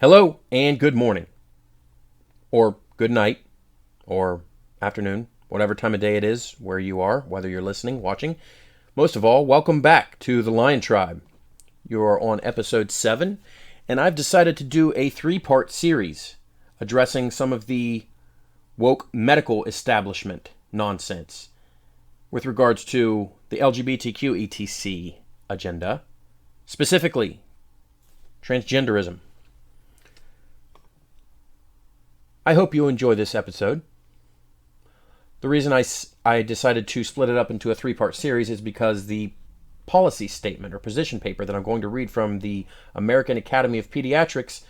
Hello and good morning, or good night, or afternoon, whatever time of day it is where you are, whether you're listening, watching. Most of all, welcome back to the Lion Tribe. You are on episode 7, and I've decided to do a 3-part series addressing some of the woke medical establishment nonsense with regards to the LGBTQ etc. agenda, specifically transgenderism. I hope you enjoy this episode. The reason I decided to split it up into a 3-part series is because the policy statement or position paper that I'm going to read from the American Academy of Pediatrics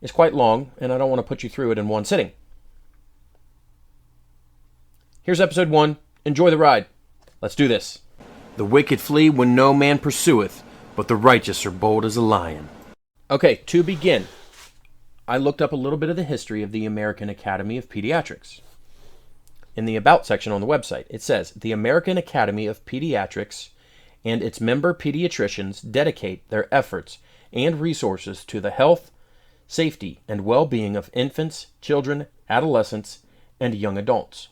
is quite long, and I don't want to put you through it in one sitting. Here's episode 1. Enjoy the ride. Let's do this. The wicked flee when no man pursueth, but the righteous are bold as a lion. Okay, to begin, I looked up a little bit of the history of the American Academy of Pediatrics. In the About section on the website, it says, the American Academy of Pediatrics and its member pediatricians dedicate their efforts and resources to the health, safety, and well-being of infants, children, adolescents, and young adults.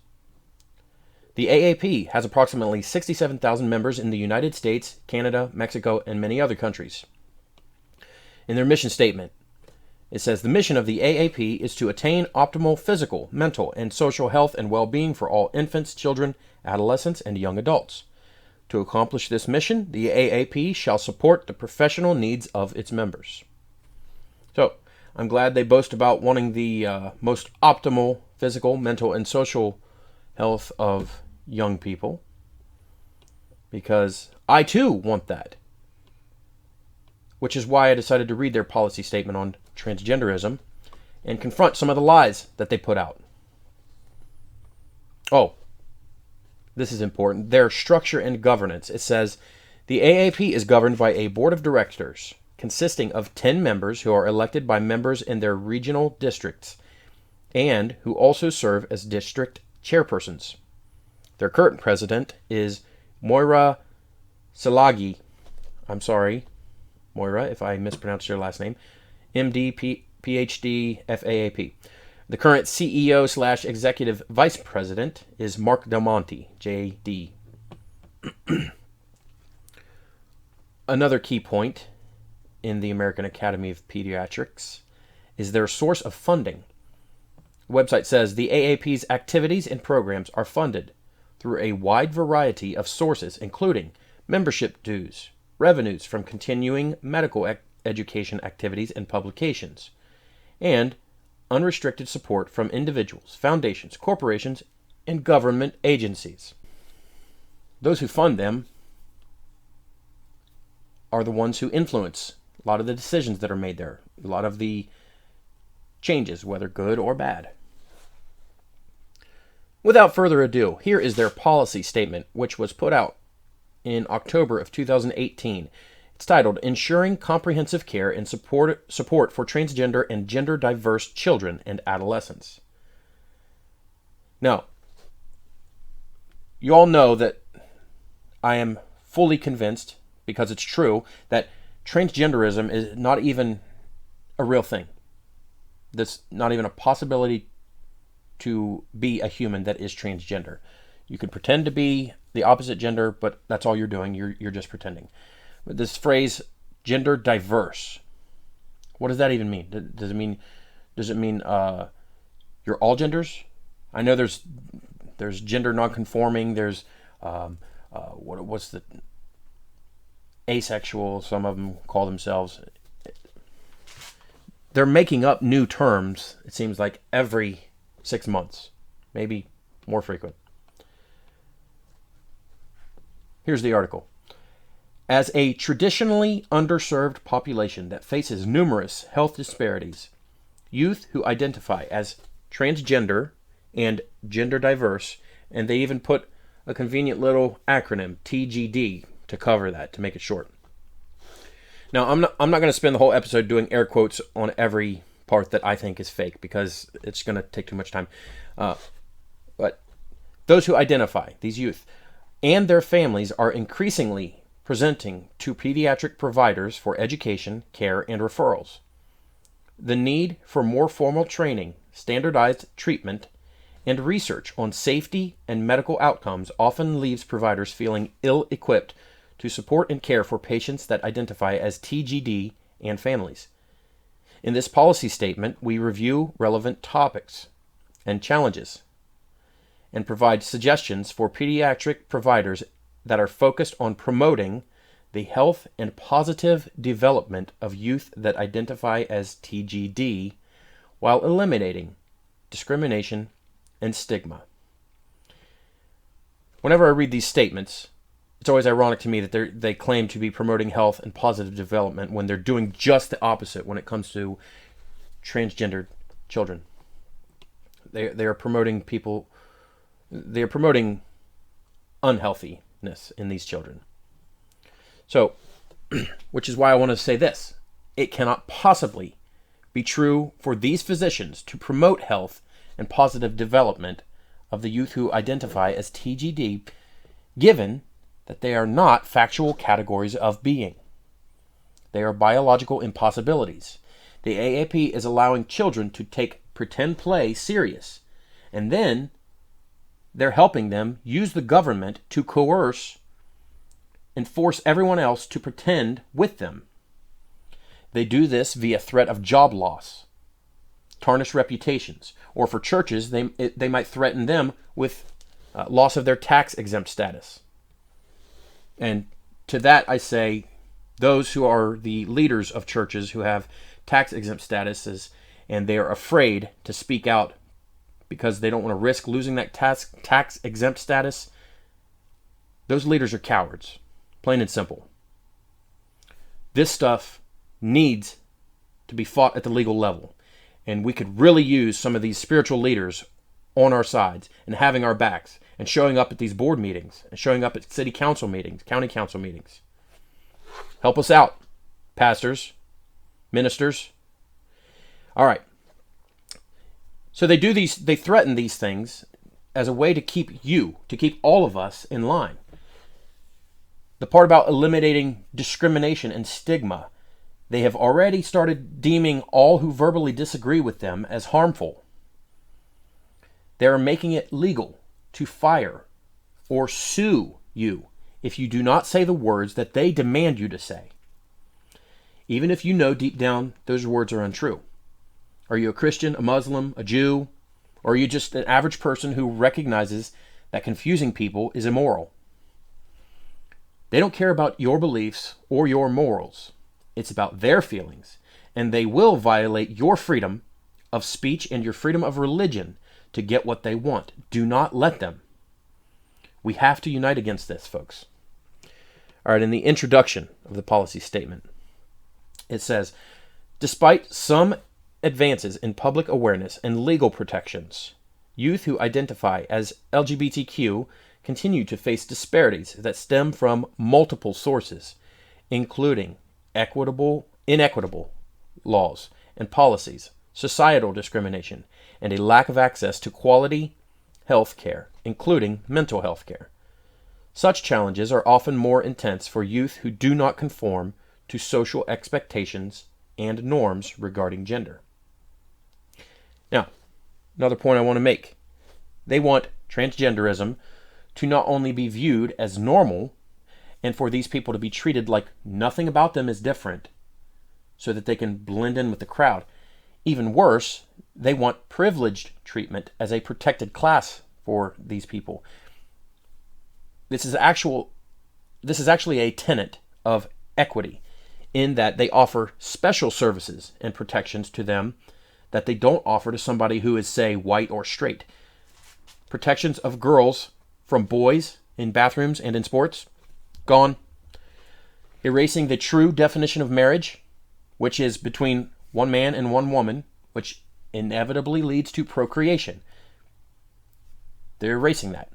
The AAP has approximately 67,000 members in the United States, Canada, Mexico, and many other countries. In their mission statement, it says, the mission of the AAP is to attain optimal physical, mental, and social health and well-being for all infants, children, adolescents, and young adults. To accomplish this mission, the AAP shall support the professional needs of its members. So, I'm glad they boast about wanting the most optimal physical, mental, and social health of young people, because I too want that. Which is why I decided to read their policy statement on transgenderism and confront some of the lies that they put out. Oh, this is important. Their structure and governance. It says, the AAP is governed by a board of directors consisting of 10 members who are elected by members in their regional districts and who also serve as district chairpersons. Their current president is Moira Salagi. I'm sorry, Moira, if I mispronounced your last name. MD, PhD, FAAP. The current CEO/executive vice president is Mark Del Monte, JD. Another key point in the American Academy of Pediatrics is their source of funding. The website says the AAP's activities and programs are funded through a wide variety of sources, including membership dues, revenues from continuing medical education activities and publications, and unrestricted support from individuals, foundations, corporations, and government agencies. Those who fund them are the ones who influence a lot of the decisions that are made there, a lot of the changes, whether good or bad. Without further ado, here is their policy statement, which was put out in October of 2018. It's titled, Ensuring Comprehensive Care and Support for Transgender and Gender Diverse Children and Adolescents. Now, you all know that I am fully convinced, because it's true, that transgenderism is not even a real thing. That's not even a possibility to be a human that is transgender. You could pretend to be the opposite gender, but that's all you're doing. You're just pretending. But this phrase, gender diverse, what does that even mean? Does it mean you're all genders? I know there's gender nonconforming. There's what's the asexual? Some of them call themselves. They're making up new terms. It seems like every 6 months, maybe more frequent. Here's the article. As a traditionally underserved population that faces numerous health disparities, youth who identify as transgender and gender diverse, and they even put a convenient little acronym, TGD, to cover that, to make it short. Now, I'm not going to spend the whole episode doing air quotes on every part that I think is fake, because it's going to take too much time. But those who identify, these youth, and their families are increasingly presenting to pediatric providers for education, care, and referrals. The need for more formal training, standardized treatment, and research on safety and medical outcomes often leaves providers feeling ill-equipped to support and care for patients that identify as TGD and families. In this policy statement, we review relevant topics and challenges and provide suggestions for pediatric providers that are focused on promoting the health and positive development of youth that identify as TGD while eliminating discrimination and stigma. Whenever I read these statements, it's always ironic to me that they claim to be promoting health and positive development when they're doing just the opposite when it comes to transgendered children. They are promoting people. They are promoting unhealthiness in these children. So, which is why I want to say this. It cannot possibly be true for these physicians to promote health and positive development of the youth who identify as TGD, given that they are not factual categories of being. They are biological impossibilities. The AAP is allowing children to take pretend play serious, and then they're helping them use the government to coerce and force everyone else to pretend with them. They do this via threat of job loss, tarnished reputations, or for churches, they might threaten them with loss of their tax-exempt status. And to that I say, those who are the leaders of churches who have tax-exempt statuses and they are afraid to speak out because they don't want to risk losing that tax-exempt status, those leaders are cowards, plain and simple. This stuff needs to be fought at the legal level. And we could really use some of these spiritual leaders on our sides and having our backs and showing up at these board meetings and showing up at city council meetings, county council meetings. Help us out, pastors, ministers. All right. So they threaten these things as a way to keep all of us in line. The part about eliminating discrimination and stigma, they have already started deeming all who verbally disagree with them as harmful. They are making it legal to fire or sue you if you do not say the words that they demand you to say, even if you know deep down those words are untrue. Are you a Christian, a Muslim, a Jew, or are you just an average person who recognizes that confusing people is immoral? They don't care about your beliefs or your morals. It's about their feelings, and they will violate your freedom of speech and your freedom of religion to get what they want. Do not let them. We have to unite against this, folks. All right, in the introduction of the policy statement, it says, despite some advances in public awareness and legal protections, youth who identify as LGBTQ continue to face disparities that stem from multiple sources, including inequitable laws and policies, societal discrimination, and a lack of access to quality health care, including mental health care. Such challenges are often more intense for youth who do not conform to social expectations and norms regarding gender. Now, another point I want to make. They want transgenderism to not only be viewed as normal, and for these people to be treated like nothing about them is different so that they can blend in with the crowd. Even worse, they want privileged treatment as a protected class for these people. This is actually a tenet of equity in that they offer special services and protections to them that they don't offer to somebody who is, say, white or straight. Protections of girls from boys in bathrooms and in sports, gone. Erasing the true definition of marriage, which is between one man and one woman, which inevitably leads to procreation. They're erasing that.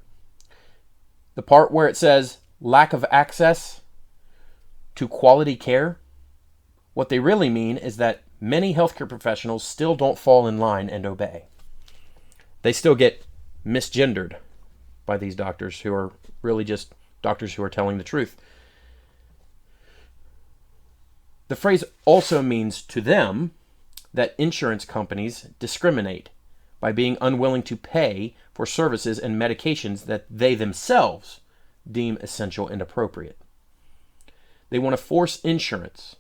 The part where it says lack of access to quality care, what they really mean is that many healthcare professionals still don't fall in line and obey. They still get misgendered by these doctors who are really just doctors who are telling the truth. The phrase also means to them that insurance companies discriminate by being unwilling to pay for services and medications that they themselves deem essential and appropriate. They want to force insurance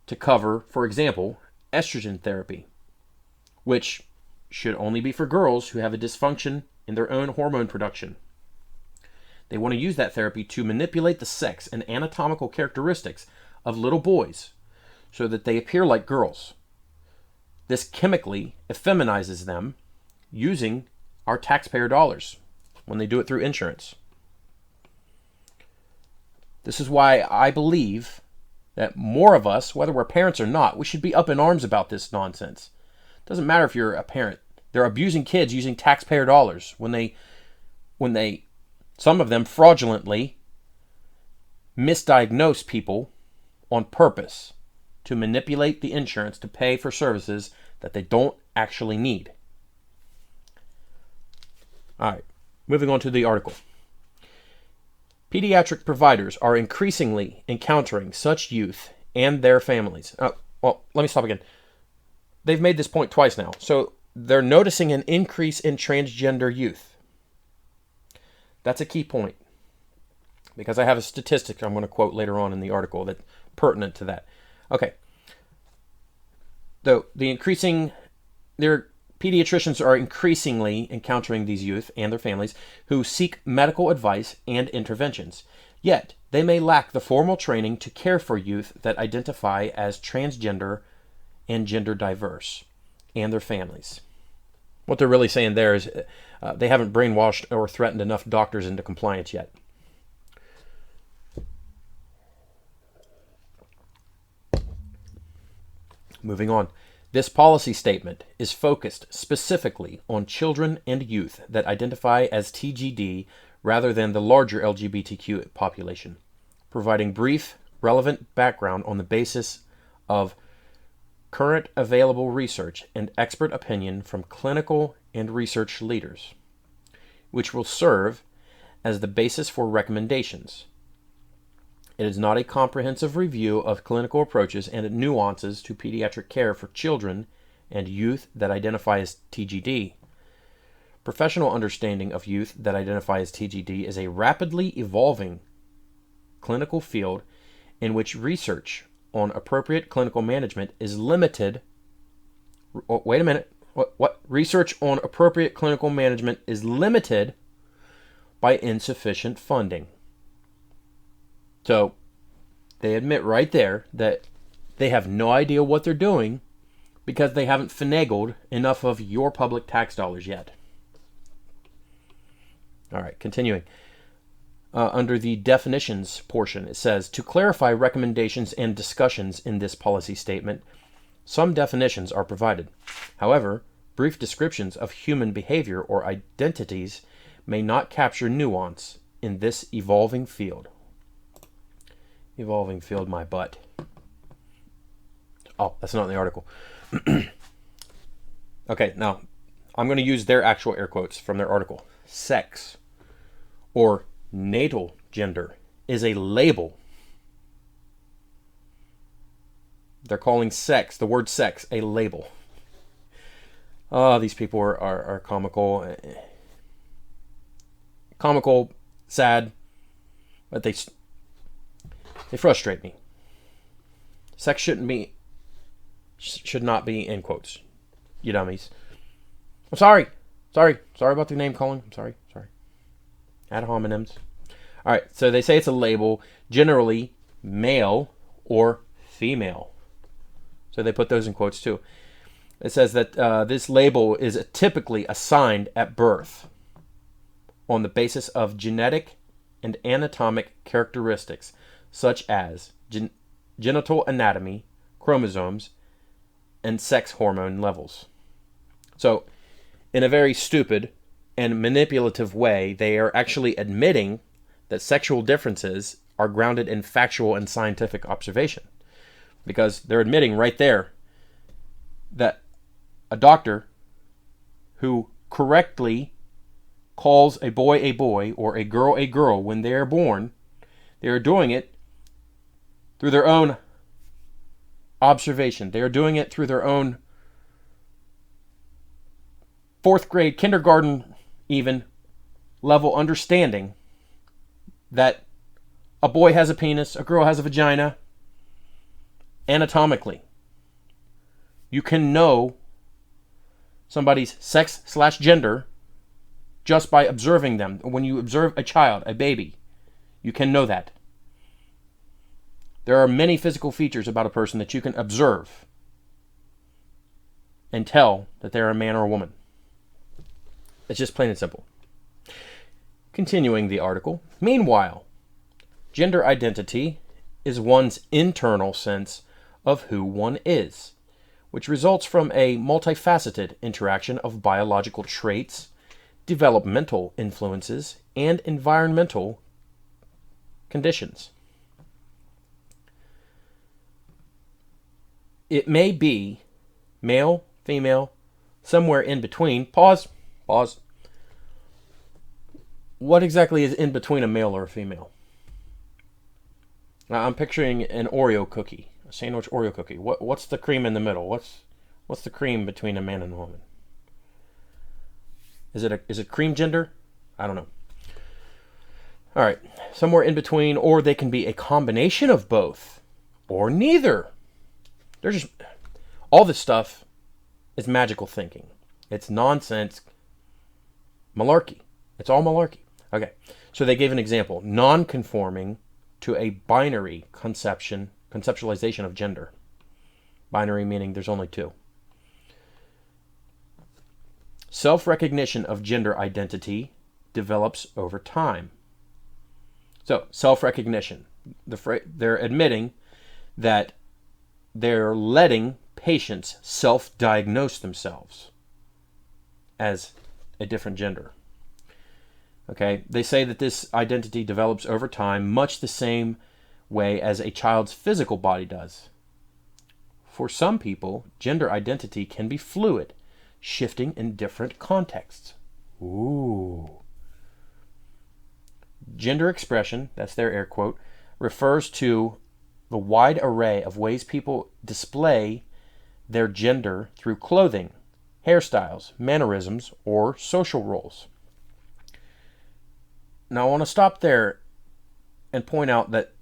to cover, for example, estrogen therapy, which should only be for girls who have a dysfunction in their own hormone production. They want to use that therapy to manipulate the sex and anatomical characteristics of little boys so that they appear like girls. This chemically effeminizes them using our taxpayer dollars when they do it through insurance. This is why I believe that more of us, whether we're parents or not, we should be up in arms about this nonsense. It doesn't matter if you're a parent. They're abusing kids using taxpayer dollars when they some of them fraudulently misdiagnose people on purpose to manipulate the insurance to pay for services that they don't actually need. All right, moving on to the article. Pediatric providers are increasingly encountering such youth and their families. Well, let me stop again. They've made this point twice now. So they're noticing an increase in transgender youth. That's a key point, because I have a statistic I'm going to quote later on in the article that's pertinent to that. Okay. Though their pediatricians are increasingly encountering these youth and their families who seek medical advice and interventions. Yet, they may lack the formal training to care for youth that identify as transgender and gender diverse and their families. What they're really saying there is they haven't brainwashed or threatened enough doctors into compliance yet. Moving on. This policy statement is focused specifically on children and youth that identify as TGD rather than the larger LGBTQ population, providing brief, relevant background on the basis of current available research and expert opinion from clinical and research leaders, which will serve as the basis for recommendations. It is not a comprehensive review of clinical approaches and nuances to pediatric care for children and youth that identify as TGD. Professional understanding of youth that identify as TGD is a rapidly evolving clinical field in which research on appropriate clinical management is limited. Wait a minute. What? Research on appropriate clinical management is limited by insufficient funding. So they admit right there that they have no idea what they're doing because they haven't finagled enough of your public tax dollars yet. All right, continuing. Under the definitions portion, it says, to clarify recommendations and discussions in this policy statement, some definitions are provided. However, brief descriptions of human behavior or identities may not capture nuance in this evolving field. Evolving field, my butt. Oh, that's not in the article. Okay, now, I'm going to use their actual air quotes from their article. Sex, or natal gender, is a label. They're calling sex, the word sex, a label. These people are comical. Comical, sad, but they frustrate me. Sex should not be in quotes. You dummies. I'm sorry. Sorry about the name calling. I'm sorry. Ad hominems. All right, so they say it's a label, generally male or female. So they put those in quotes too. It says that this label is typically assigned at birth on the basis of genetic and anatomic characteristics such as genital anatomy, chromosomes, and sex hormone levels. So, in a very stupid and manipulative way, they are actually admitting that sexual differences are grounded in factual and scientific observation. Because they're admitting right there that a doctor who correctly calls a boy or a girl when they are born, they are doing it through their own observation. They are doing it through their own fourth grade, kindergarten even level understanding that a boy has a penis, a girl has a vagina, anatomically. You can know somebody's sex/gender just by observing them. When you observe a child, a baby, you can know that. There are many physical features about a person that you can observe and tell that they're a man or a woman. It's just plain and simple. Continuing the article. Meanwhile, gender identity is one's internal sense of who one is, which results from a multifaceted interaction of biological traits, developmental influences, and environmental conditions. It may be male, female, somewhere in between. Pause. What exactly is in between a male or a female? Now, I'm picturing an Oreo cookie, a sandwich Oreo cookie. What's the cream in the middle? What's the cream between a man and a woman? Is it cream gender? I don't know. All right, somewhere in between, or they can be a combination of both, or neither. They're just all this stuff is magical thinking. It's nonsense. Malarkey. It's all malarkey. Okay, so they gave an example. Non-conforming to a binary conceptualization of gender. Binary meaning there's only two. Self-recognition of gender identity develops over time. So, self-recognition. They're admitting that they're letting patients self-diagnose themselves as a different gender. Okay, they say that this identity develops over time much the same way as a child's physical body does. For some people, gender identity can be fluid, shifting in different contexts. Ooh. Gender expression, that's their air quote, refers to the wide array of ways people display their gender through clothing, hairstyles, mannerisms, or social roles. Now, I want to stop there and point out that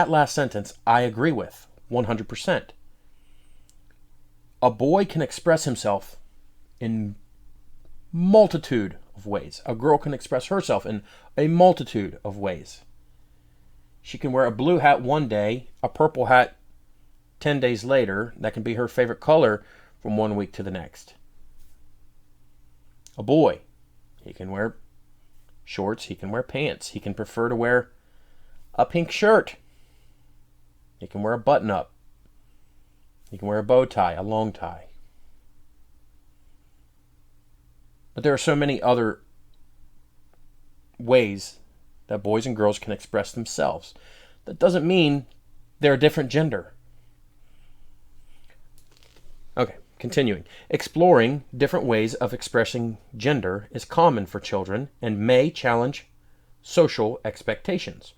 last sentence I agree with 100%. A boy can express himself in multitude of ways. A girl can express herself in a multitude of ways. She can wear a blue hat one day, a purple hat 10 days later. That can be her favorite color from one week to the next. A boy, he can wear shorts, he can wear pants, he can prefer to wear a pink shirt, he can wear a button-up, he can wear a bow tie, a long tie. But there are so many other ways that boys and girls can express themselves. That doesn't mean they're a different gender. Okay, continuing. Exploring different ways of expressing gender is common for children and may challenge social expectations.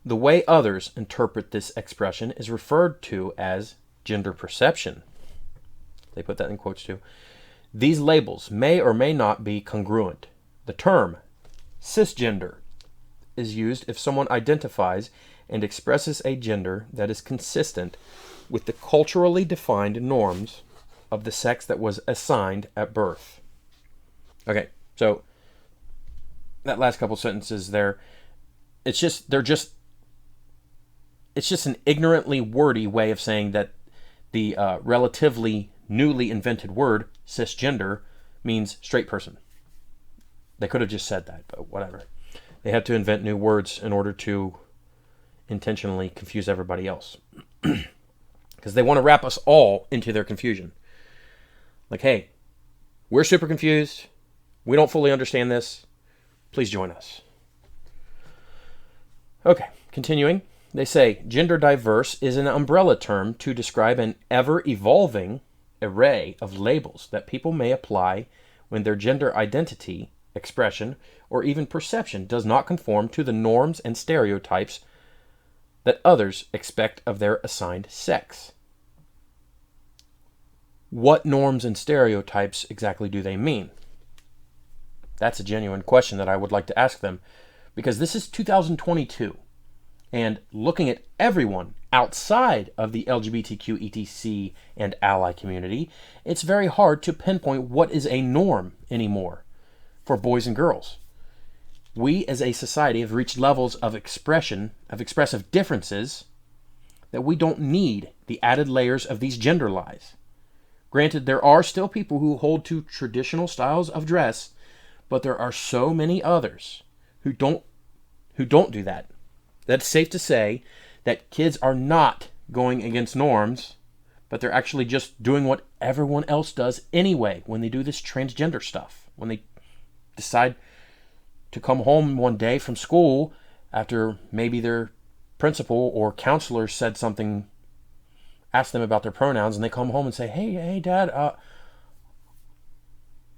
The way others interpret this expression is referred to as gender perception. They put that in quotes too. These labels may or may not be congruent. The term cisgender is used if someone identifies and expresses a gender that is consistent with the culturally defined norms of the sex that was assigned at birth. Okay, so that last couple sentences there, it's just an ignorantly wordy way of saying that the relatively newly invented word cisgender means straight person. They could have just said that, but whatever. They had to invent new words in order to intentionally confuse everybody else. Because they want to wrap us all into their confusion. Like, hey, we're super confused. We don't fully understand this. Please join us. Okay, continuing. They say gender diverse is an umbrella term to describe an ever-evolving array of labels that people may apply when their gender identity, expression, or even perception does not conform to the norms and stereotypes that others expect of their assigned sex. what norms and stereotypes exactly do they mean? That's a genuine question that I would like to ask them, because this is 2022, and looking at everyone outside of the LGBTQ, ETC, and ally community, it's very hard to pinpoint what is a norm anymore for boys and girls. We as a society have reached levels of expression, of expressive differences, that we don't need the added layers of these gender lies. Granted, there are still people who hold to traditional styles of dress, but there are so many others who don't do that. That's safe to say that kids are not going against norms, but they're actually just doing what everyone else does anyway when they do this transgender stuff. When they decide to come home one day from school after maybe their principal or counselor said something, asked them about their pronouns, and they come home and say, hey, Dad,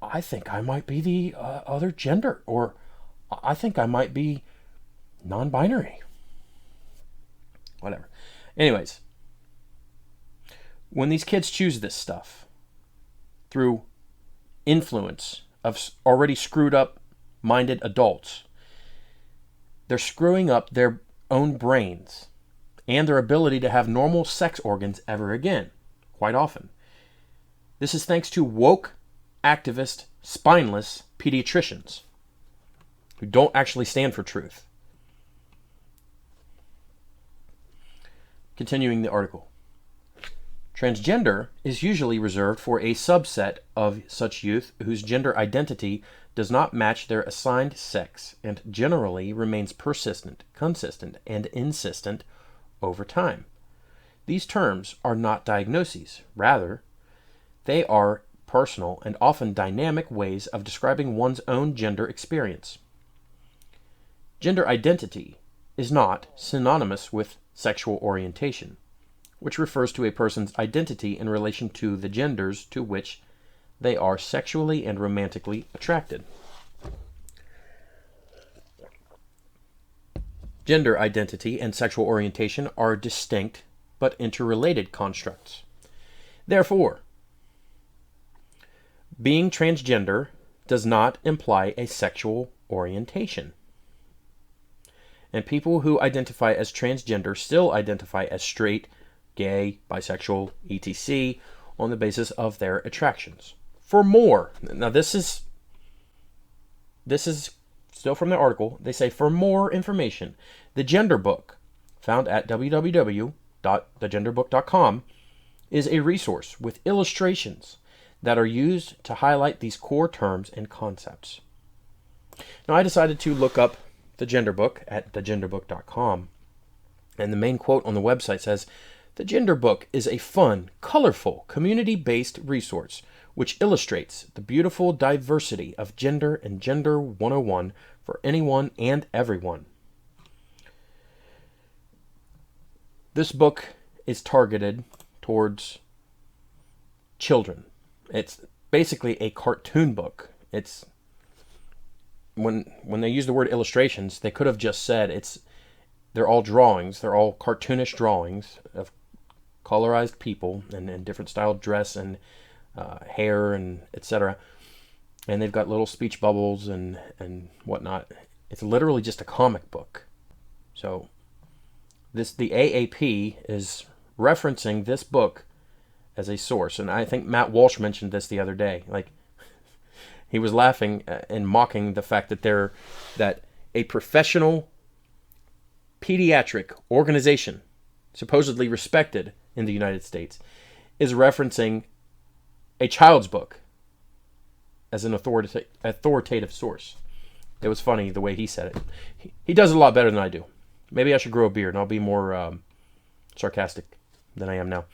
I think I might be the other gender, or I think I might be non-binary. Whatever. Anyways, when these kids choose this stuff through influence of already screwed up minded adults, they're screwing up their own brains and their ability to have normal sex organs ever again, quite often. This is thanks to woke, activist, spineless pediatricians who don't actually stand for truth. Continuing the article. Transgender is usually reserved for a subset of such youth whose gender identity does not match their assigned sex and generally remains persistent, consistent, and insistent over time. These terms are not diagnoses. Rather, they are personal and often dynamic ways of describing one's own gender experience. Gender identity is not synonymous with sexual orientation, which refers to a person's identity in relation to the genders to which they are sexually and romantically attracted. Gender identity and sexual orientation are distinct but interrelated constructs. Therefore, being transgender does not imply a sexual orientation. And people who identify as transgender still identify as straight, gay, bisexual, etc. on the basis of their attractions. For more, now this is still from the article, they say for more information, the Gender Book, found at www.thegenderbook.com, is a resource with illustrations that are used to highlight these core terms and concepts. Now I decided to look up the Gender Book at thegenderbook.com, and the main quote on the website says, "The Gender Book is a fun, colorful, community-based resource which illustrates the beautiful diversity of gender and Gender 101 for anyone and everyone." This book is targeted towards children. It's basically a cartoon book. It's when they use the word illustrations, they could have just said they're all drawings. They're all cartoonish drawings of colorized people and different styled dress and hair and etc. And they've got little speech bubbles and whatnot. It's literally just a comic book. So the AAP is referencing this book as a source, and I think Matt Walsh mentioned this the other day. Like, he was laughing and mocking the fact that a professional pediatric organization, supposedly respected in the United States, is referencing a child's book as an authoritative source. It was funny the way he said it. He does it a lot better than I do. Maybe I should grow a beard and I'll be more sarcastic than I am now.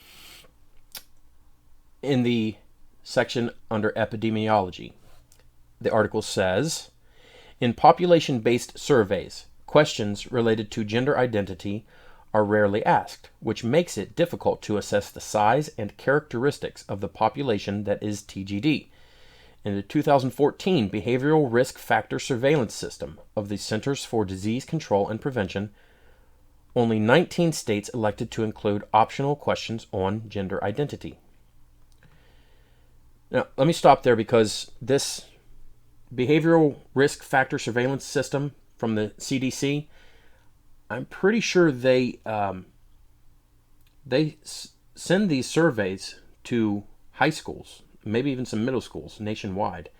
In the section under epidemiology, the article says, in population-based surveys, questions related to gender identity are rarely asked, which makes it difficult to assess the size and characteristics of the population that is TGD. In the 2014 Behavioral Risk Factor Surveillance System of the Centers for Disease Control and Prevention, only 19 states elected to include optional questions on gender identity. Now, let me stop there because this behavioral risk factor surveillance system from the CDC, I'm pretty sure they send these surveys to high schools, maybe even some middle schools nationwide.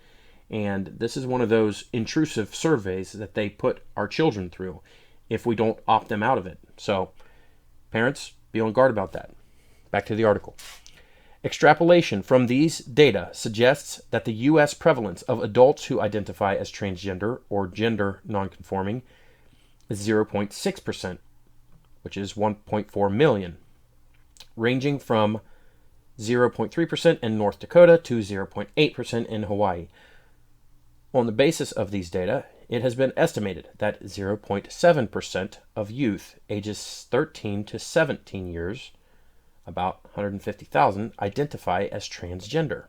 And this is one of those intrusive surveys that they put our children through if we don't opt them out of it. So, parents, be on guard about that. Back to the article. Extrapolation from these data suggests that the U.S. prevalence of adults who identify as transgender or gender nonconforming is 0.6%, which is 1.4 million, ranging from 0.3% in North Dakota to 0.8% in Hawaii. On the basis of these data, it has been estimated that 0.7% of youth ages 13 to 17 years, about 150,000, identify as transgender.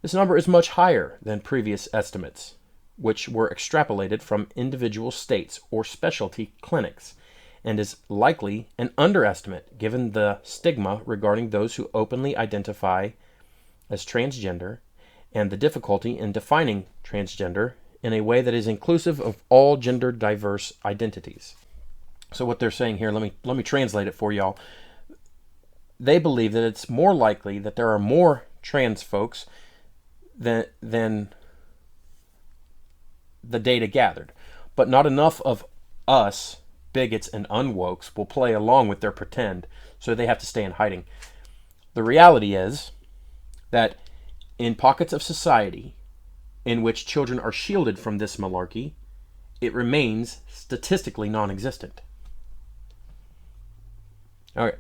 This number is much higher than previous estimates, which were extrapolated from individual states or specialty clinics, and is likely an underestimate given the stigma regarding those who openly identify as transgender and the difficulty in defining transgender in a way that is inclusive of all gender diverse identities. So what they're saying here, let me translate it for y'all. They believe that it's more likely that there are more trans folks than the data gathered, but not enough of us bigots and unwokes will play along with their pretend, so they have to stay in hiding. The reality is that in pockets of society in which children are shielded from this malarkey, it remains statistically non-existent. All right.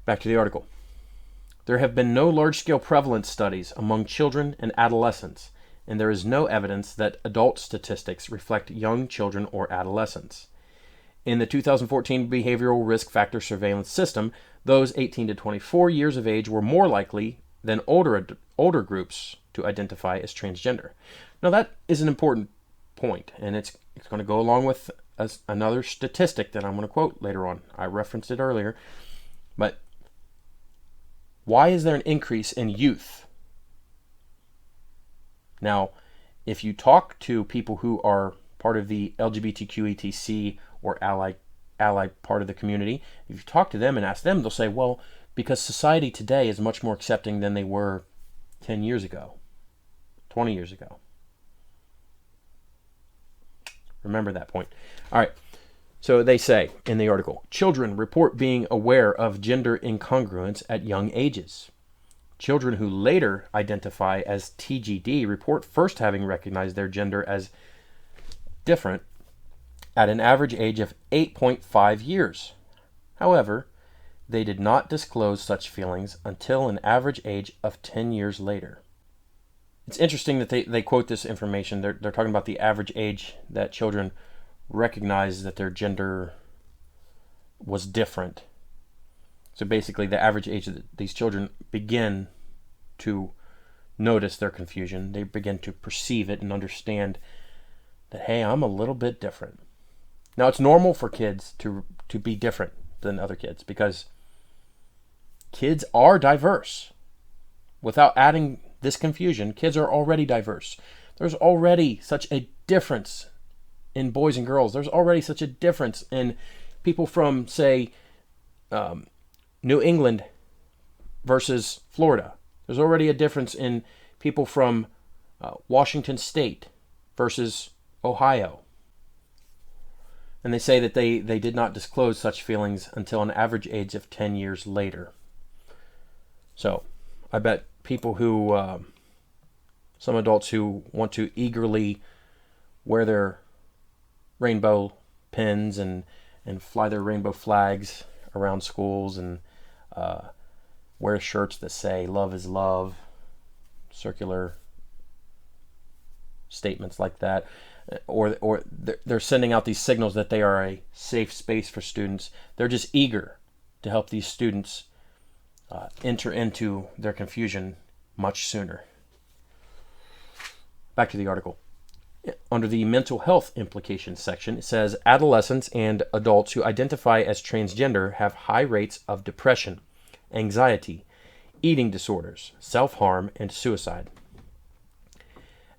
Back to the article. There have been no large-scale prevalence studies among children and adolescents, and there is no evidence that adult statistics reflect young children or adolescents. In the 2014 Behavioral Risk Factor Surveillance System, those 18 to 24 years of age were more likely than older groups to identify as transgender. Now that is an important point, and it's going to go along with another statistic that I'm going to quote later on. I referenced it earlier, but why is there an increase in youth? Now, if you talk to people who are part of the LGBTQ/ETC or ally part of the community, if you talk to them and ask them, they'll say, well, because society today is much more accepting than they were 10 years ago, 20 years ago. Remember that point. All right. So they say in the article, children report being aware of gender incongruence at young ages. Children who later identify as TGD report first having recognized their gender as different at an average age of 8.5 years. However, they did not disclose such feelings until an average age of 10 years later. It's interesting that they quote this information. They're talking about the average age that children recognize that their gender was different. So basically, the average age that these children begin to notice their confusion. They begin to perceive it and understand that, hey, I'm a little bit different. Now, it's normal for kids to be different than other kids because kids are diverse. Without adding this confusion, kids are already diverse. There's already such a difference in boys and girls. There's already such a difference in people from, say, New England versus Florida. There's already a difference in people from Washington State versus Ohio. And they say that they did not disclose such feelings until an average age of 10 years later. So, I bet people who, some adults who want to eagerly wear their rainbow pins and fly their rainbow flags around schools and wear shirts that say love is love, circular statements like that, or they're sending out these signals that they are a safe space for students. They're just eager to help these students enter into their confusion much sooner. Back to the article. Under the mental health implications section, it says adolescents and adults who identify as transgender have high rates of depression, anxiety, eating disorders, self-harm, and suicide.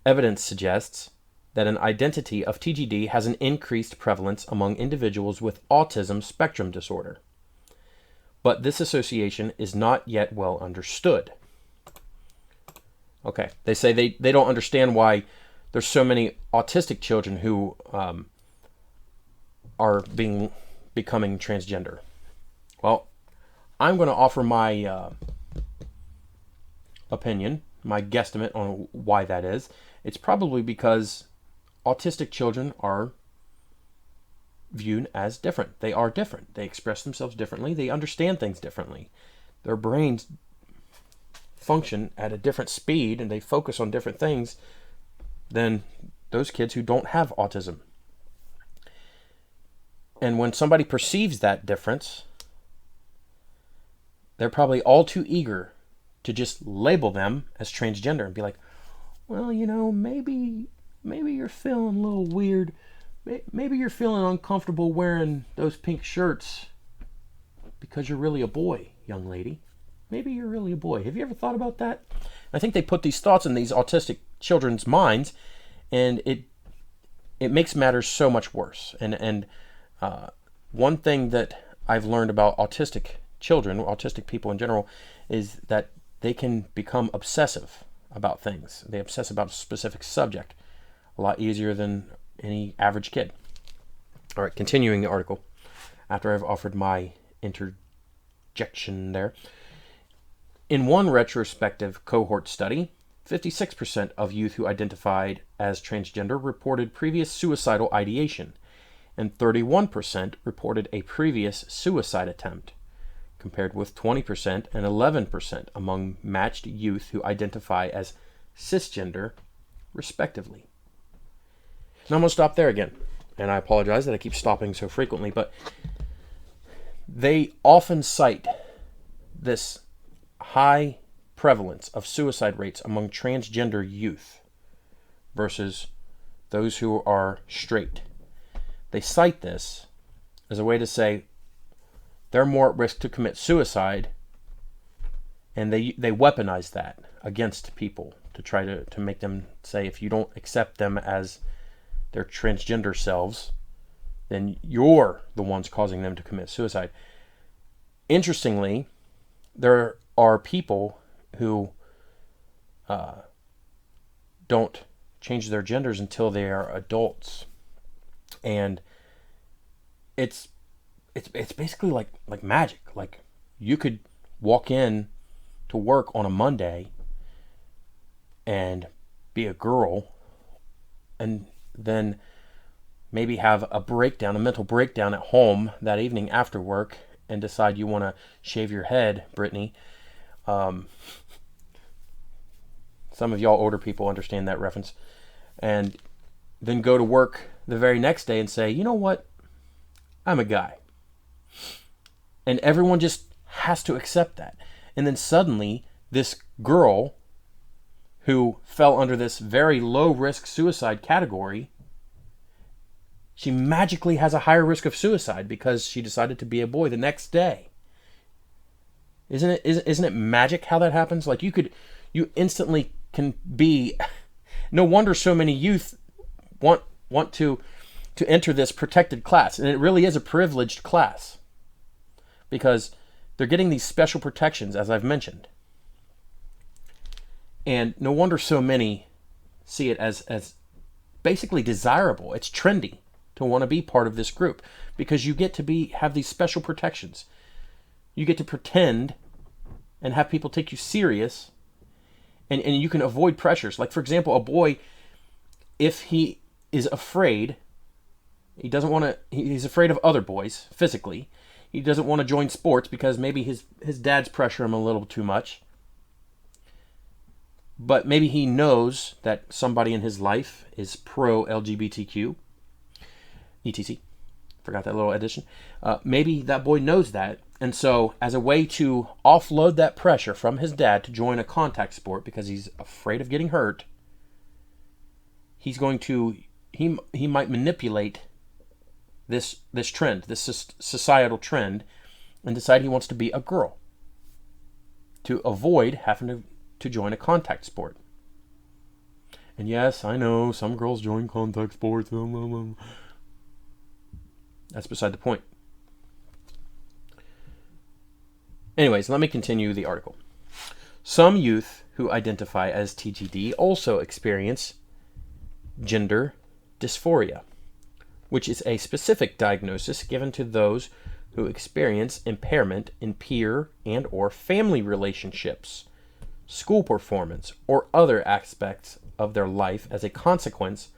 Evidence suggests that an identity of TGD has an increased prevalence among individuals with autism spectrum disorder. But this association is not yet well understood. Okay, they say they don't understand why there's so many autistic children who are becoming transgender. Well, I'm going to offer my opinion, my guesstimate on why that is. It's probably because autistic children are viewed as different. They are different. They express themselves differently. They understand things differently. Their brains function at a different speed and they focus on different things than those kids who don't have autism. And when somebody perceives that difference, they're probably all too eager to just label them as transgender and be like, well, maybe you're feeling a little weird. Maybe you're feeling uncomfortable wearing those pink shirts because you're really a boy, young lady. Maybe you're really a boy. Have you ever thought about that? I think they put these thoughts in these autistic children's minds, and it makes matters so much worse. And one thing that I've learned about autistic children, autistic people in general, is that they can become obsessive about things. They obsess about a specific subject a lot easier than any average kid. All right, continuing the article, after I've offered my interjection there. In one retrospective cohort study, 56% of youth who identified as transgender reported previous suicidal ideation, and 31% reported a previous suicide attempt, compared with 20% and 11% among matched youth who identify as cisgender, respectively. Now I'm going to stop there again, and I apologize that I keep stopping so frequently, but they often cite this high prevalence of suicide rates among transgender youth versus those who are straight. They cite this as a way to say they're more at risk to commit suicide, and they weaponize that against people to try to make them say if you don't accept them as their transgender selves, then you're the ones causing them to commit suicide. Interestingly, there are people who don't change their genders until they are adults, and it's basically like magic. Like, you could walk in to work on a Monday and be a girl, and then maybe have a mental breakdown at home that evening after work, and decide you want to shave your head, Brittany. Some of y'all older people understand that reference. And then go to work the very next day and say, you know what? I'm a guy. And everyone just has to accept that. And then suddenly, this girl who fell under this very low-risk suicide category, she magically has a higher risk of suicide because she decided to be a boy the next day. Isn't it magic how that happens? Like, you instantly can be. No wonder so many youth want to enter this protected class, and it really is a privileged class because they're getting these special protections, as I've mentioned. And no wonder so many see it as basically desirable. It's trendy to want to be part of this group because you get to have these special protections. You get to pretend and have people take you serious, and you can avoid pressures. Like, for example, a boy, if he is afraid, he's afraid of other boys physically. He doesn't want to join sports because maybe his dad's pressure him a little too much. But maybe he knows that somebody in his life is pro-LGBTQ, etc. Forgot that little addition. Maybe that boy knows that. And so, as a way to offload that pressure from his dad to join a contact sport because he's afraid of getting hurt, he might manipulate this trend, this societal trend, and decide he wants to be a girl. to avoid having to join a contact sport. And yes, I know some girls join contact sports. That's beside the point. Anyways, let me continue the article. Some youth who identify as TGD also experience gender dysphoria, which is a specific diagnosis given to those who experience impairment in peer and or family relationships, school performance, or other aspects of their life as a consequence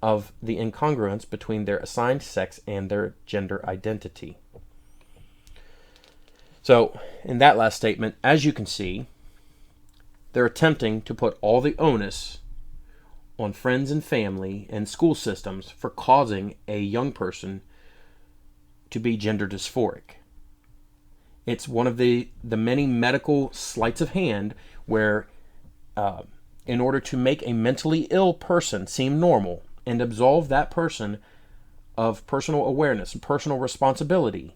of the incongruence between their assigned sex and their gender identity. So, in that last statement, as you can see, they're attempting to put all the onus on friends and family and school systems for causing a young person to be gender dysphoric. It's one of the many medical sleights of hand where, in order to make a mentally ill person seem normal and absolve that person of personal awareness and personal responsibility,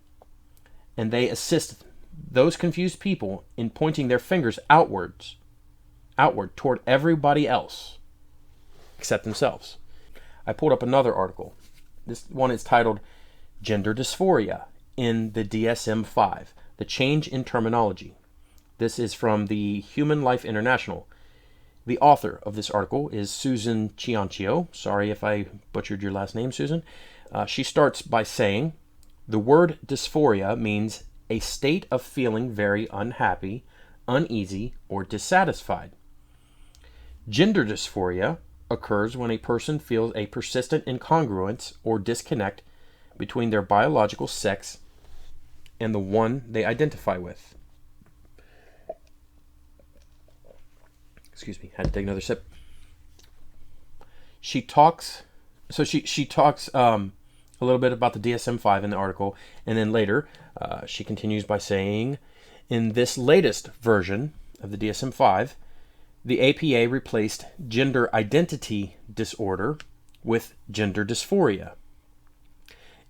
and they assist those confused people in pointing their fingers outward toward everybody else except themselves. I pulled up another article. This one is titled Gender Dysphoria in the DSM-5, The Change in Terminology. This is from the Human Life International. The author of this article is Susan Ciancio. Sorry if I butchered your last name, Susan. She starts by saying, the word dysphoria means a state of feeling very unhappy, uneasy, or dissatisfied. Gender dysphoria occurs when a person feels a persistent incongruence or disconnect between their biological sex and the one they identify with. Excuse me, had to take another sip. She talks a little bit about the DSM-5 in the article, and then later she continues by saying, in this latest version of the DSM-5, the APA replaced gender identity disorder with gender dysphoria.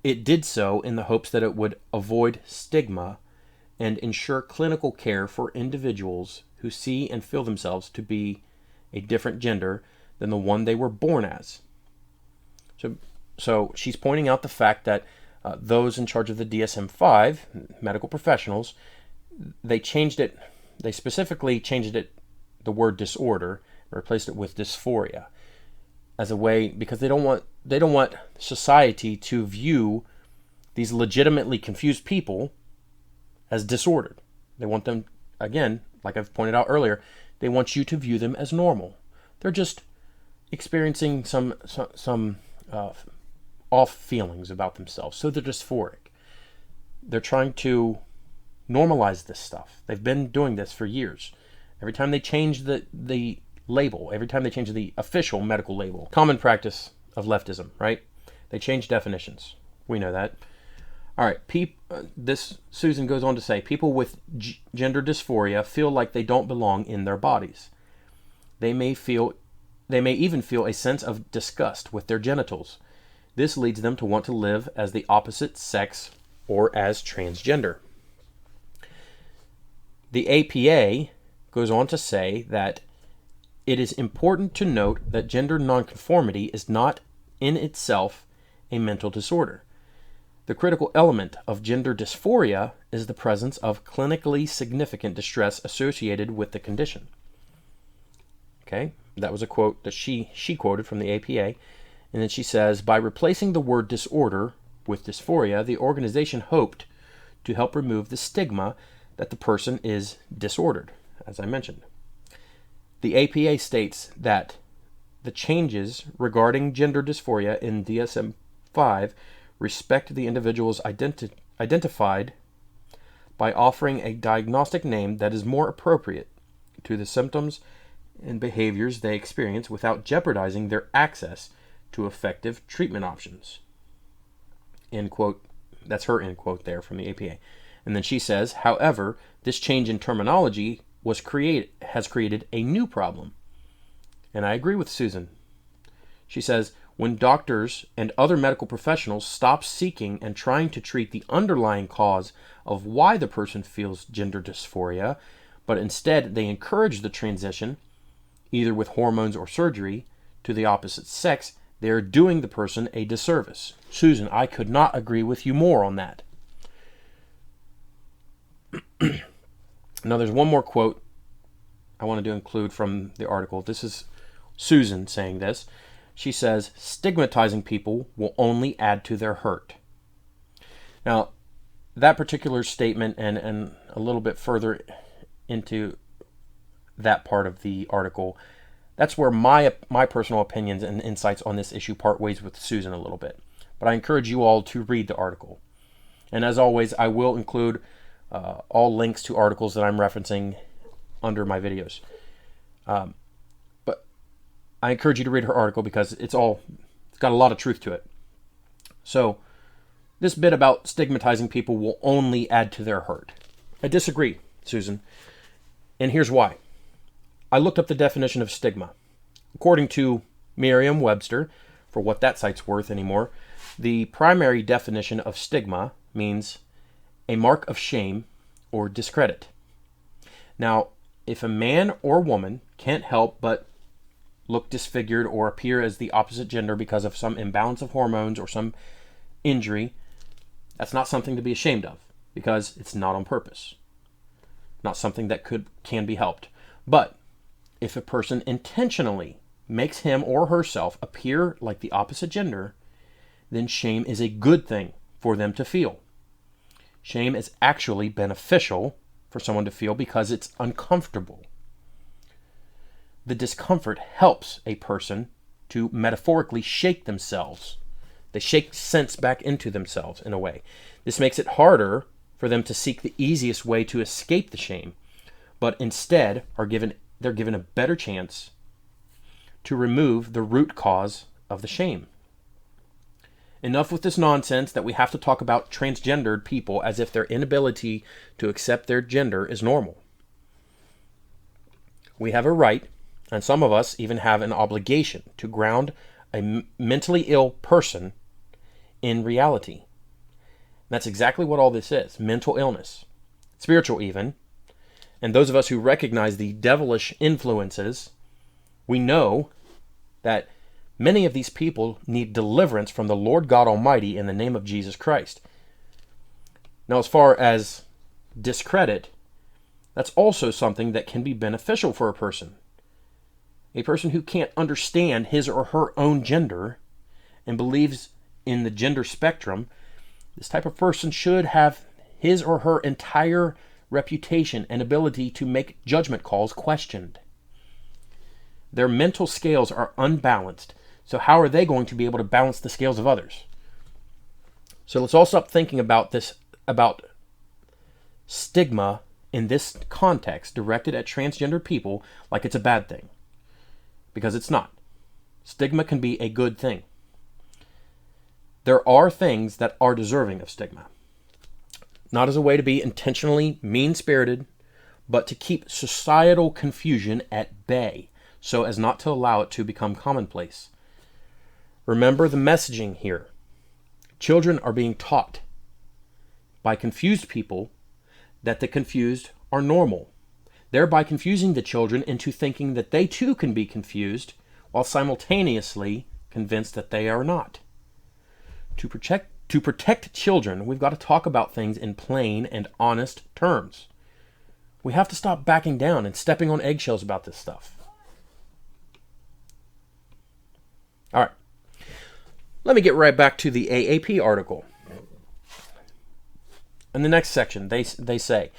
It did so in the hopes that it would avoid stigma and ensure clinical care for individuals who see and feel themselves to be a different gender than the one they were born as. So she's pointing out the fact that those in charge of the DSM-5, medical professionals, they specifically changed it, the word disorder, and replaced it with dysphoria as a way, because they don't want society to view these legitimately confused people as disordered. They want them, again, like I've pointed out earlier, they want you to view them as normal. They're just experiencing some off feelings about themselves, so they're dysphoric. They're trying to normalize this stuff. They've been doing this for years. Every time they change the label, every time they change the official medical label, common practice of leftism, right? They change definitions. We know that. All right, this Susan goes on to say, people with gender dysphoria feel like they don't belong in their bodies. They may even feel a sense of disgust with their genitals. This leads them to want to live as the opposite sex or as transgender. The APA goes on to say that it is important to note that gender nonconformity is not in itself a mental disorder. The critical element of gender dysphoria is the presence of clinically significant distress associated with the condition. Okay, that was a quote that she quoted from the APA. And then she says, by replacing the word disorder with dysphoria, the organization hoped to help remove the stigma that the person is disordered, as I mentioned. The APA states that the changes regarding gender dysphoria in DSM-5 respect the individual's identified by offering a diagnostic name that is more appropriate to the symptoms and behaviors they experience without jeopardizing their access to effective treatment options. End quote. That's her end quote there from the APA. And then she says, however, this change in terminology has created a new problem. And I agree with Susan. She says, when doctors and other medical professionals stop seeking and trying to treat the underlying cause of why the person feels gender dysphoria, but instead they encourage the transition, either with hormones or surgery, to the opposite sex, they are doing the person a disservice. Susan, I could not agree with you more on that. Now, there's one more quote I wanted to include from the article. This is Susan saying this. She says, stigmatizing people will only add to their hurt. Now, that particular statement and a little bit further into that part of the article, that's where my personal opinions and insights on this issue part ways with Susan a little bit. But I encourage you all to read the article. And as always, I will include all links to articles that I'm referencing under my videos. But I encourage you to read her article because it's got a lot of truth to it. So this bit about stigmatizing people will only add to their hurt. I disagree, Susan. And here's why. I looked up the definition of stigma. According to Merriam-Webster, for what that site's worth anymore, the primary definition of stigma means a mark of shame or discredit. Now, if a man or woman can't help but look disfigured or appear as the opposite gender because of some imbalance of hormones or some injury, that's not something to be ashamed of because it's not on purpose. Not something that can be helped. But if a person intentionally makes him or herself appear like the opposite gender, then shame is a good thing for them to feel. Shame is actually beneficial for someone to feel because it's uncomfortable. The discomfort helps a person to metaphorically shake themselves. They shake sense back into themselves in a way. This makes it harder for them to seek the easiest way to escape the shame, but instead they're given a better chance to remove the root cause of the shame. Enough with this nonsense that we have to talk about transgendered people as if their inability to accept their gender is normal. We have a right, and some of us even have an obligation, to ground a mentally ill person in reality. That's exactly what all this is, mental illness, spiritual even. And those of us who recognize the devilish influences, we know that many of these people need deliverance from the Lord God Almighty in the name of Jesus Christ. Now, as far as discredit, that's also something that can be beneficial for a person. A person who can't understand his or her own gender and believes in the gender spectrum, this type of person should have his or her entire reputation and ability to make judgment calls questioned. Their mental scales are unbalanced. So how are they going to be able to balance the scales of others? So let's all stop thinking about stigma in this context directed at transgender people like it's a bad thing. Because it's not. Stigma can be a good thing. There are things that are deserving of stigma. Not as a way to be intentionally mean-spirited, but to keep societal confusion at bay so as not to allow it to become commonplace. Remember the messaging here. Children are being taught by confused people that the confused are normal, thereby confusing the children into thinking that they too can be confused while simultaneously convinced that they are not. To protect children, we've got to talk about things in plain and honest terms. We have to stop backing down and stepping on eggshells about this stuff. All right. Let me get right back to the AAP article. In the next section, they say,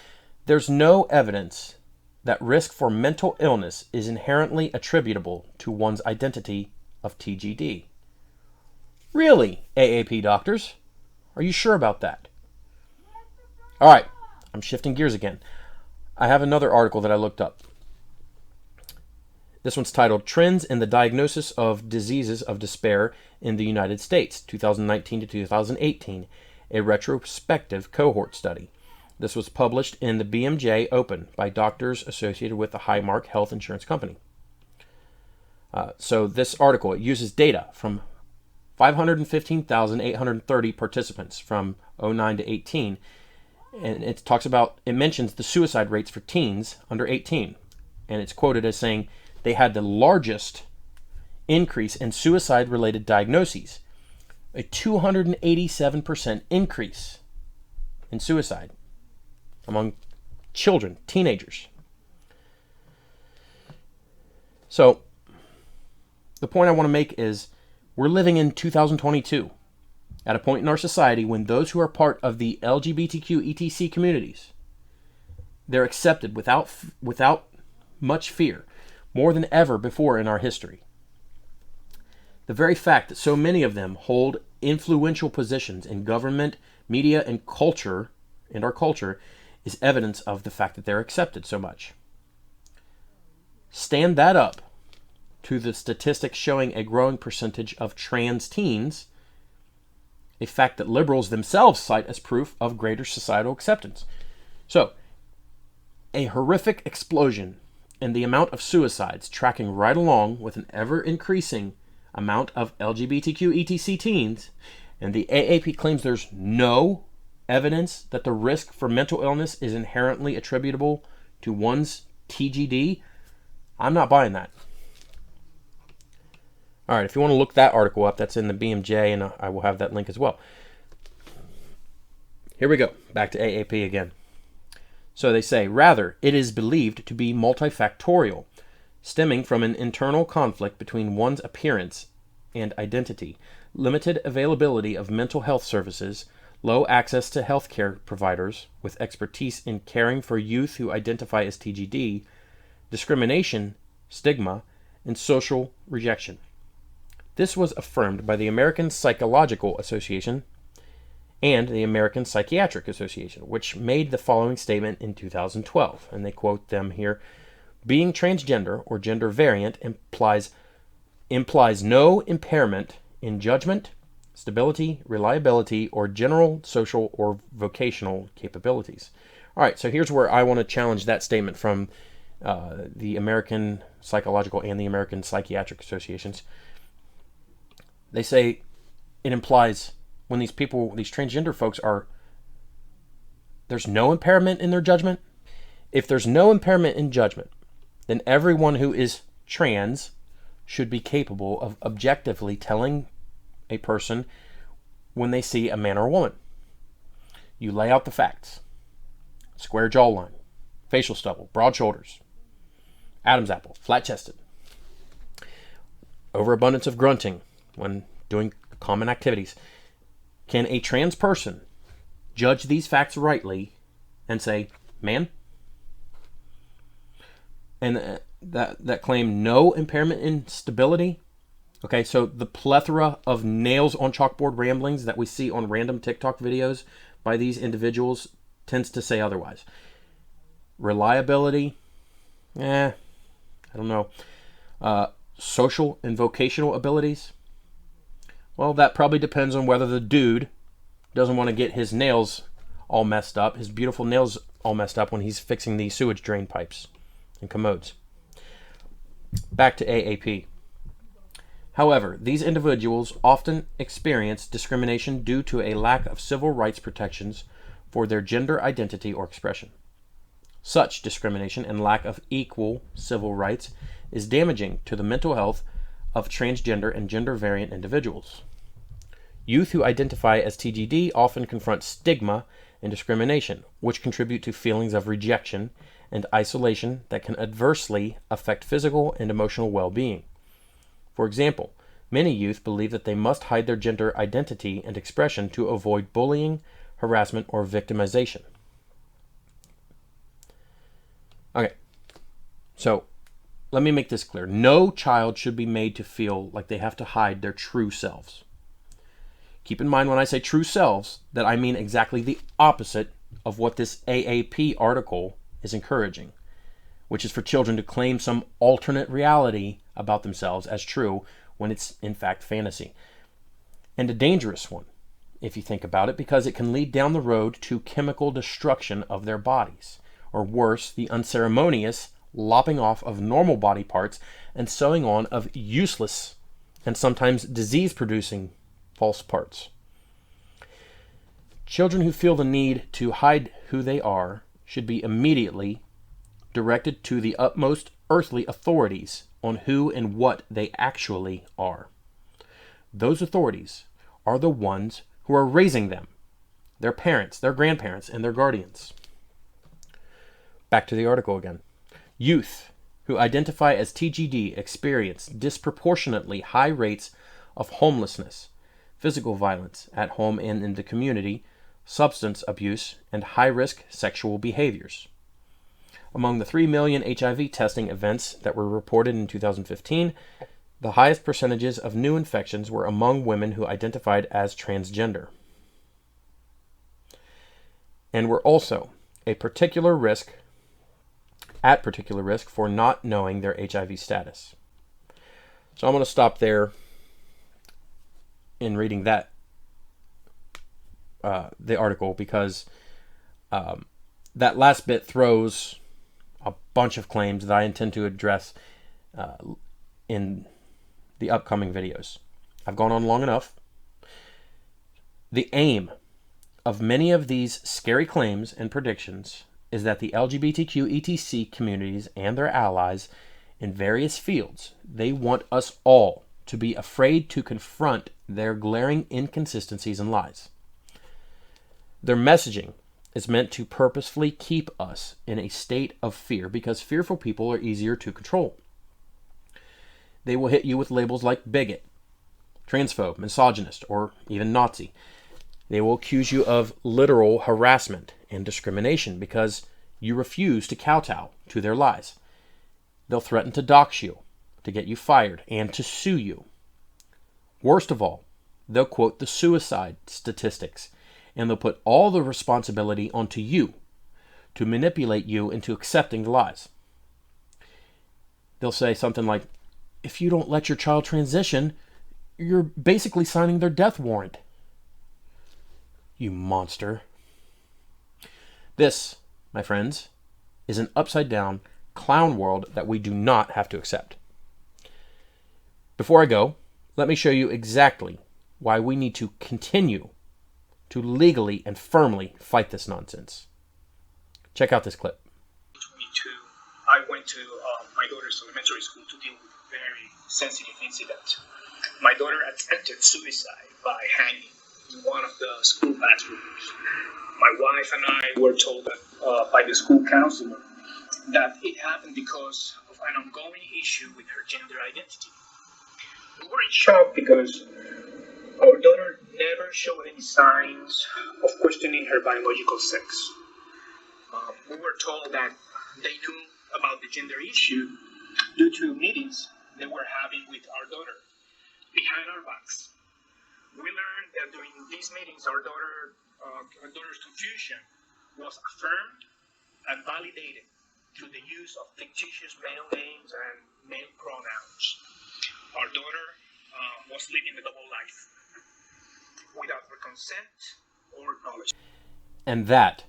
there's no evidence that risk for mental illness is inherently attributable to one's identity of TGD. Really, AAP doctors? Are you sure about that? All right, I'm shifting gears again. I have another article that I looked up. This one's titled Trends in the Diagnosis of Diseases of Despair in the United States, 2019 to 2018, a retrospective cohort study. This was published in the BMJ Open by doctors associated with the Highmark Health Insurance Company. So this article, it uses data from 515,830 participants from 09 to 18, And it mentions the suicide rates for teens under 18. And it's quoted as saying they had the largest increase in suicide-related diagnoses, a 287% increase in suicide among children, teenagers. So the point I want to make is we're living in 2022 at a point in our society when those who are part of the LGBTQ etc communities, they're accepted without much fear, more than ever before in our history. The very fact that so many of them hold influential positions in government, media, and culture, and our culture, is evidence of the fact that they're accepted so much. Stand that up to the statistics showing a growing percentage of trans teens, a fact that liberals themselves cite as proof of greater societal acceptance. So, a horrific explosion in the amount of suicides tracking right along with an ever-increasing amount of LGBTQ etc teens, and the AAP claims there's no evidence that the risk for mental illness is inherently attributable to one's TGD. I'm not buying that. All right, if you want to look that article up, that's in the BMJ, and I will have that link as well. Here we go, back to AAP again. So they say, rather, it is believed to be multifactorial, stemming from an internal conflict between one's appearance and identity, limited availability of mental health services, low access to healthcare providers with expertise in caring for youth who identify as TGD, discrimination, stigma, and social rejection. This was affirmed by the American Psychological Association and the American Psychiatric Association, which made the following statement in 2012, and they quote them here: being transgender or gender variant implies no impairment in judgment, stability, reliability, or general social or vocational capabilities. All right, so here's where I want to challenge that statement from the American Psychological and the American Psychiatric Associations. They say it implies when these transgender folks there's no impairment in their judgment. If there's no impairment in judgment, then everyone who is trans should be capable of objectively telling a person when they see a man or a woman. You lay out the facts. Square jawline, facial stubble, broad shoulders, Adam's apple, flat-chested, overabundance of grunting when doing common activities. Can a trans person judge these facts rightly and say, man? And that claim no impairment in stability. Okay, so the plethora of nails on chalkboard ramblings that we see on random TikTok videos by these individuals tends to say otherwise. Reliability, I don't know. Social and vocational abilities, well, that probably depends on whether the dude doesn't want to get his nails all messed up, his beautiful nails all messed up when he's fixing the sewage drain pipes and commodes. Back to AAP. However, these individuals often experience discrimination due to a lack of civil rights protections for their gender identity or expression. Such discrimination and lack of equal civil rights is damaging to the mental health of transgender and gender variant individuals. Youth who identify as TGD often confront stigma and discrimination, which contribute to feelings of rejection and isolation that can adversely affect physical and emotional well-being. For example, many youth believe that they must hide their gender identity and expression to avoid bullying, harassment, or victimization. Okay, so let me make this clear. No child should be made to feel like they have to hide their true selves. Keep in mind when I say true selves that I mean exactly the opposite of what this AAP article is encouraging, which is for children to claim some alternate reality about themselves as true when it's in fact fantasy. And a dangerous one, if you think about it, because it can lead down the road to chemical destruction of their bodies, or worse, the unceremonious lopping off of normal body parts and sewing on of useless and sometimes disease-producing false parts. Children who feel the need to hide who they are should be immediately directed to the utmost earthly authorities on who and what they actually are. Those authorities are the ones who are raising them, their parents, their grandparents, and their guardians. Back to the article again. Youth who identify as TGD experience disproportionately high rates of homelessness, physical violence at home and in the community, substance abuse, and high-risk sexual behaviors. Among the 3 million HIV testing events that were reported in 2015, the highest percentages of new infections were among women who identified as transgender, and were also at particular risk for not knowing their HIV status. So I'm going to stop there in reading that the article, because that last bit throws a bunch of claims that I intend to address in the upcoming videos. I've gone on long enough. The aim of many of these scary claims and predictions is that the LGBTQ ETC communities and their allies in various fields, they want us all to be afraid to confront their glaring inconsistencies and lies. Their messaging is meant to purposefully keep us in a state of fear, because fearful people are easier to control. They will hit you with labels like bigot, transphobe, misogynist, or even Nazi. They will accuse you of literal harassment and discrimination because you refuse to kowtow to their lies. They'll threaten to dox you, to get you fired, and to sue you. Worst of all, they'll quote the suicide statistics, and they'll put all the responsibility onto you to manipulate you into accepting the lies. They'll say something like, if you don't let your child transition, you're basically signing their death warrant. You monster. This, my friends, is an upside-down clown world that we do not have to accept. Before I go, let me show you exactly why we need to continue to legally and firmly fight this nonsense. Check out this clip. I went to my daughter's elementary school to deal with a very sensitive incident. My daughter attempted suicide by hanging in one of the school bathrooms. My wife and I were told by the school counselor that it happened because of an ongoing issue with her gender identity. We were in shock because our daughter never showed any signs of questioning her biological sex. We were told that they knew about the gender issue due to meetings they were having with our daughter behind our backs. We learned that during these meetings, our daughter's confusion was affirmed and validated through the use of fictitious male names and male pronouns. Our daughter was living a double life without her consent or knowledge. And that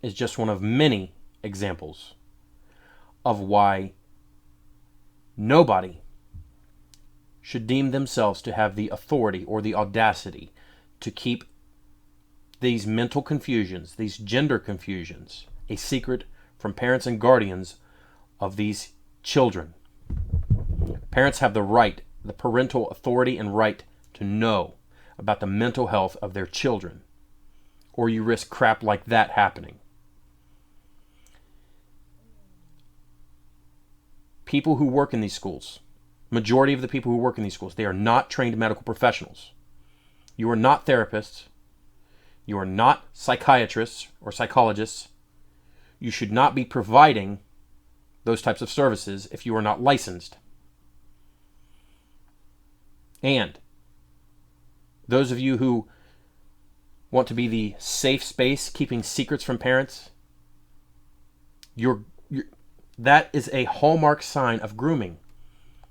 is just one of many examples of why nobody should deem themselves to have the authority or the audacity to keep these mental confusions, these gender confusions, a secret from parents and guardians of these children. Parents have the right, the parental authority and right to know about the mental health of their children, or you risk crap like that happening. People who work in these schools, majority of the people who work in these schools, they are not trained medical professionals. You are not therapists. You are not psychiatrists or psychologists. You should not be providing those types of services if you are not licensed. And those of you who want to be the safe space keeping secrets from parents, that is a hallmark sign of grooming.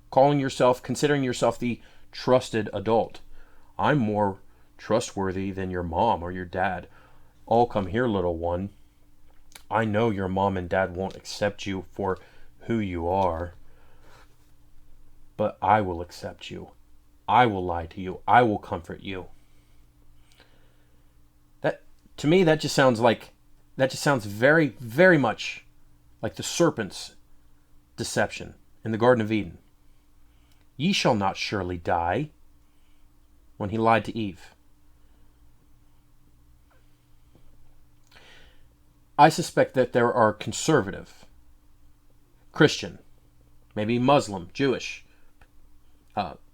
Considering yourself the trusted adult. I'm more trustworthy than your mom or your dad. Oh, come here, little one. I know your mom and dad won't accept you for who you are, but I will accept you. I will lie to you. I will comfort you. To me, that just sounds very, very much like the serpent's deception in the Garden of Eden. Ye shall not surely die, when he lied to Eve. I suspect that there are conservative, Christian, maybe Muslim, Jewish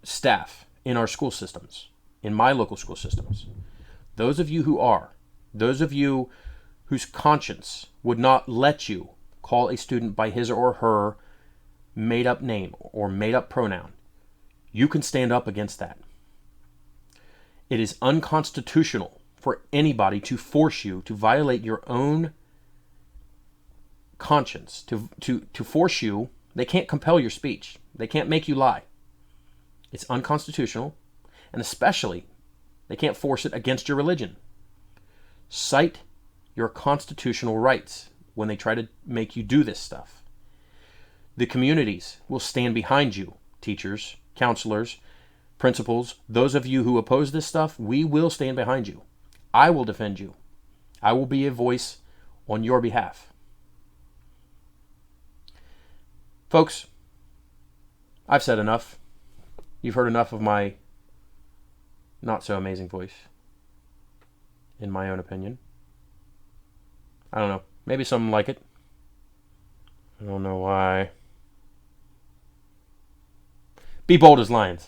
staff in our school systems, in my local school systems. Those of you whose conscience would not let you call a student by his or her made-up name or made-up pronoun, you can stand up against that. It is unconstitutional for anybody to force you to violate your own conscience, to force you. They can't compel your speech. They can't make you lie. It's unconstitutional, and especially, they can't force it against your religion. Cite your constitutional rights when they try to make you do this stuff. The communities will stand behind you, teachers, counselors, principals, those of you who oppose this stuff, we will stand behind you. I will defend you. I will be a voice on your behalf. Folks, I've said enough. You've heard enough of my not so amazing voice, in my own opinion. I don't know. Maybe some like it. I don't know why. Be bold as lions.